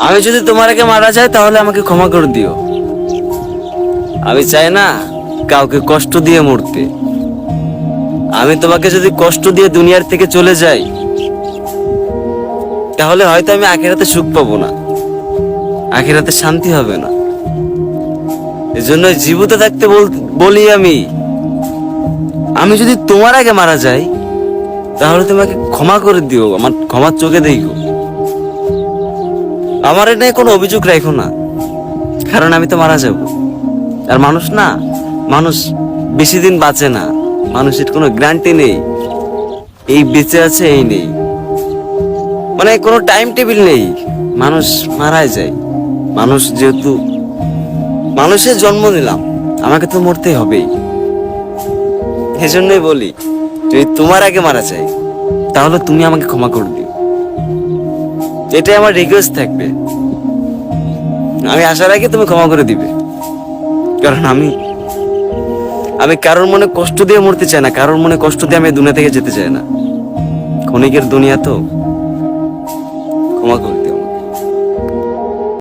আমি যদি তোমার আগে মারা যাই তাহলে আমাকে ক্ষমা করে দিও। আমি চাই না কাউকে কষ্ট দিয়ে মরতে। আমি তোমাকে যদি কষ্ট দিয়ে দুনিয়ার থেকে চলে যাই তাহলে হয়তো আমি আখিরাতে সুখ পাবো না, আখিরাতে শান্তি হবে না। এজন্য জীবিত থাকতে বলি আমি, আমি যদি তোমার আগে মারা যাই তাহলে তোমাকে ক্ষমা করে দিও, আমার ক্ষমার চোখে দেখো। আমার এটা কোনো অভিযোগ রাখো না, কারণ আমি তো মারা যাব। আর মানুষ না, মানুষ বেশি দিন বাঁচে না, মানুষের কোনো গ্যারান্টি নেই এই বেঁচে আছে এই নেই, মানে কোনো টাইম টেবিল নেই, মানুষ মারাই যায়। মানুষ যেহেতু মানুষের জন্ম নিলাম, আমাকে তো মরতেই হবেই। এজন্যই বলি যদি তোমার আগে মারা যায় তাহলে তুমি আমাকে ক্ষমা করে দিও, এটাই আমার রিকোয়েস্ট থাকবে। আমি আসার আগে তুমি ক্ষমা করে দিবে, কারণ আমি আমি কারোর মনে কষ্ট দিয়ে মরতে চাই না, কারোর মনে কষ্ট দিয়ে আমি দুনিয়া থেকে যেতে চাই না। ক্ষণিকের দুনিয়া তো, ক্ষমা করি।